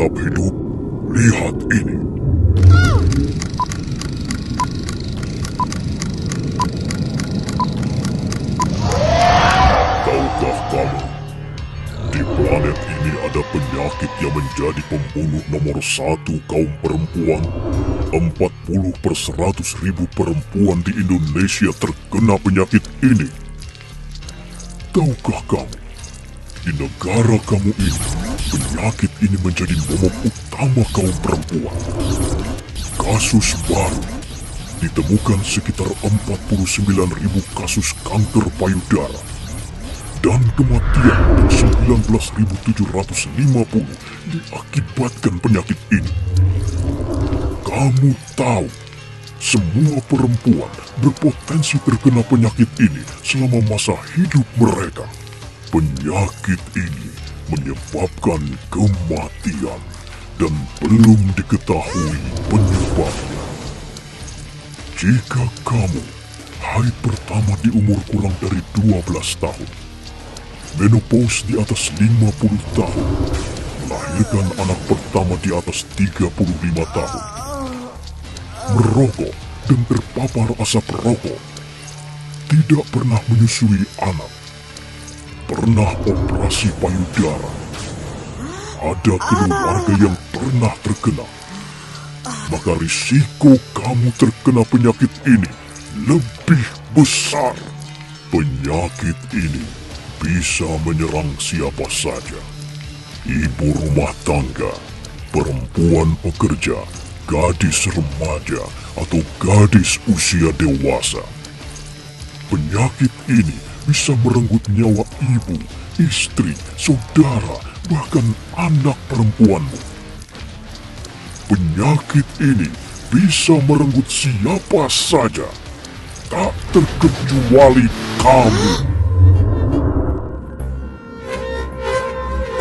tetap hidup, lihat ini. Tahukah kamu, di planet ini ada penyakit yang menjadi pembunuh nomor 1 kaum perempuan. 40/100.000 perempuan di Indonesia terkena penyakit ini. Tahukah kamu, di negara kamu ini, penyakit ini menjadi momok utama kaum perempuan. Kasus baru ditemukan sekitar 49.000 kasus kanker payudara. Dan kematian 19.750 diakibatkan penyakit ini. Kamu tahu, semua perempuan berpotensi terkena penyakit ini selama masa hidup mereka. Penyakit ini menyebabkan kematian dan belum diketahui penyebabnya. Jika kamu haid pertama di umur kurang dari 12 tahun, menopause di atas 50 tahun, melahirkan anak pertama di atas 35 tahun, merokok dan terpapar asap rokok, tidak pernah menyusui anak, pernah operasi payudara, ada keluarga yang pernah terkena, maka risiko kamu terkena penyakit ini lebih besar. Penyakit ini bisa menyerang siapa saja. Ibu rumah tangga, perempuan pekerja, gadis remaja, atau gadis usia dewasa. Penyakit ini bisa merenggut nyawa ibu, istri, saudara, bahkan anak perempuanmu. Penyakit ini bisa merenggut siapa saja, tak terkecuali kamu.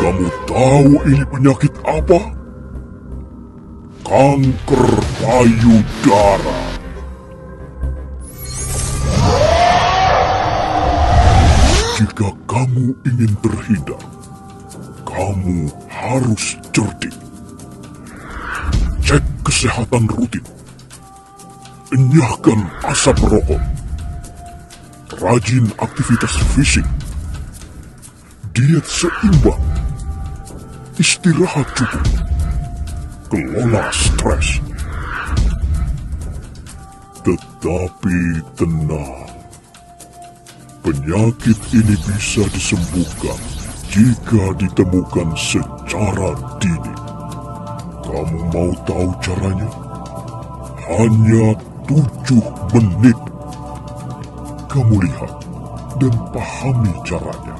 Kamu tahu ini penyakit apa? Kanker payudara. Jika kamu ingin terhindar, kamu harus cerdik. Cek kesehatan rutin. Enyahkan asap rokok. Rajin aktivitas fisik. Diet seimbang. Istirahat cukup. Kelola stres. Tetapi tenang. Penyakit ini bisa disembuhkan jika ditemukan secara dini. Kamu mau tahu caranya? Hanya 7 menit. Kamu lihat dan pahami caranya.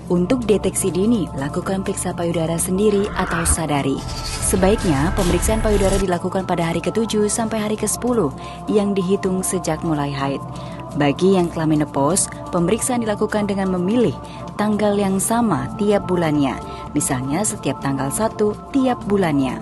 Untuk deteksi dini, lakukan periksa payudara sendiri atau sadari. Sebaiknya pemeriksaan payudara dilakukan pada hari ke-7 sampai hari ke-10 yang dihitung sejak mulai haid. Bagi yang telah menopause, pemeriksaan dilakukan dengan memilih tanggal yang sama tiap bulannya, misalnya setiap tanggal 1 tiap bulannya.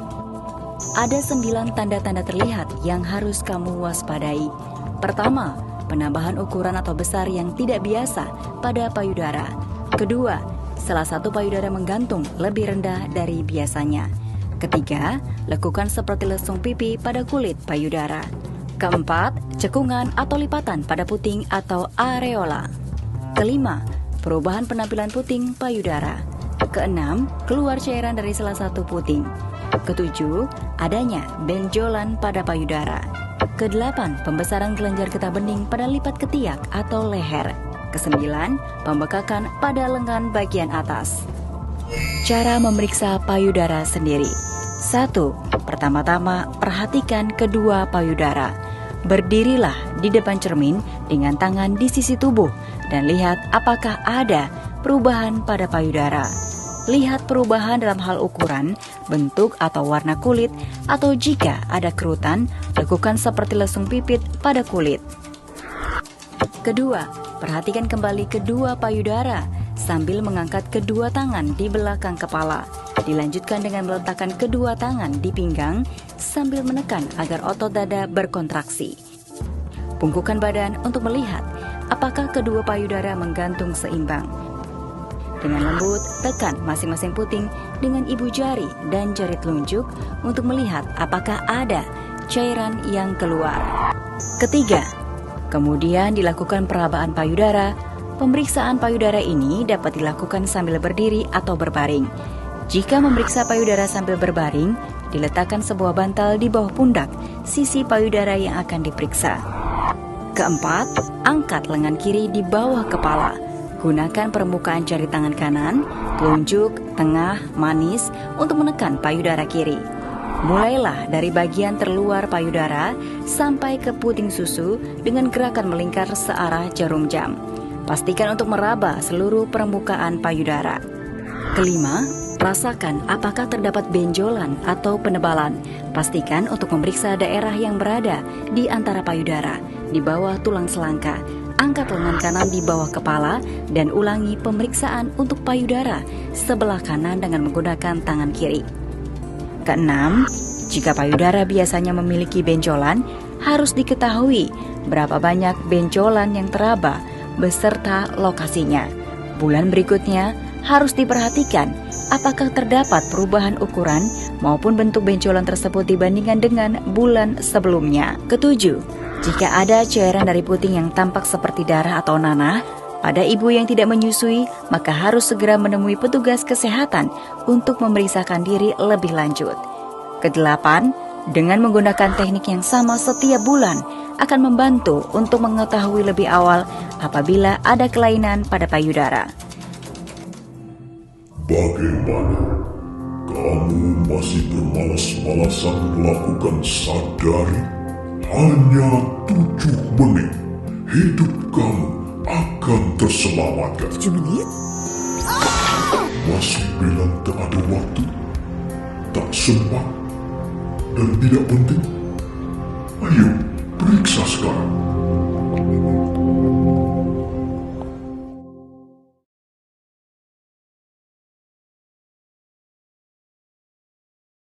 Ada 9 tanda-tanda terlihat yang harus kamu waspadai. Pertama, penambahan ukuran atau besar yang tidak biasa pada payudara. Kedua, salah satu payudara menggantung lebih rendah dari biasanya. Ketiga, lekukan seperti lesung pipi pada kulit payudara. Keempat, cekungan atau lipatan pada puting atau areola. Kelima, perubahan penampilan puting payudara. Keenam, keluar cairan dari salah satu puting. Ketujuh, adanya benjolan pada payudara. Kedelapan, pembesaran kelenjar getah bening pada lipat ketiak atau leher. Kesembilan, pembekakan pada lengan bagian atas. Cara memeriksa payudara sendiri. 1. Pertama-tama, perhatikan kedua payudara. Berdirilah di depan cermin dengan tangan di sisi tubuh dan lihat apakah ada perubahan pada payudara. Lihat perubahan dalam hal ukuran, bentuk atau warna kulit, atau jika ada kerutan, lakukan seperti lesung pipit pada kulit. Kedua, perhatikan kembali kedua payudara sambil mengangkat kedua tangan di belakang kepala. Dilanjutkan dengan meletakkan kedua tangan di pinggang sambil menekan agar otot dada berkontraksi. Bungkukkan badan untuk melihat apakah kedua payudara menggantung seimbang. Dengan lembut, tekan masing-masing puting dengan ibu jari dan jari telunjuk untuk melihat apakah ada cairan yang keluar. Ketiga, kemudian dilakukan perabaan payudara. Pemeriksaan payudara ini dapat dilakukan sambil berdiri atau berbaring. Jika memeriksa payudara sambil berbaring, diletakkan sebuah bantal di bawah pundak sisi payudara yang akan diperiksa. Keempat, angkat lengan kiri di bawah kepala. Gunakan permukaan jari tangan kanan, telunjuk, tengah, manis untuk menekan payudara kiri. Mulailah dari bagian terluar payudara sampai ke puting susu dengan gerakan melingkar searah jarum jam. Pastikan untuk meraba seluruh permukaan payudara. Kelima, rasakan apakah terdapat benjolan atau penebalan. Pastikan untuk memeriksa daerah yang berada di antara payudara, di bawah tulang selangka. Angkat lengan kanan di bawah kepala dan ulangi pemeriksaan untuk payudara sebelah kanan dengan menggunakan tangan kiri. Keenam, jika payudara biasanya memiliki benjolan, harus diketahui berapa banyak benjolan yang teraba beserta lokasinya. Bulan berikutnya harus diperhatikan apakah terdapat perubahan ukuran maupun bentuk benjolan tersebut dibandingkan dengan bulan sebelumnya. Ketujuh, jika ada cairan dari puting yang tampak seperti darah atau nanah pada ibu yang tidak menyusui, maka harus segera menemui petugas kesehatan untuk memeriksakan diri lebih lanjut. Kedelapan, dengan menggunakan teknik yang sama setiap bulan akan membantu untuk mengetahui lebih awal apabila ada kelainan pada payudara. Bagaimana? Kamu masih bermalas-malasan melakukan sadari? Hanya 7 menit, hidup kamu akan terselamatkan. 7 menit? Masih bilang tak ada waktu, tak sempat, dan tidak penting? Ayo, periksa sekarang.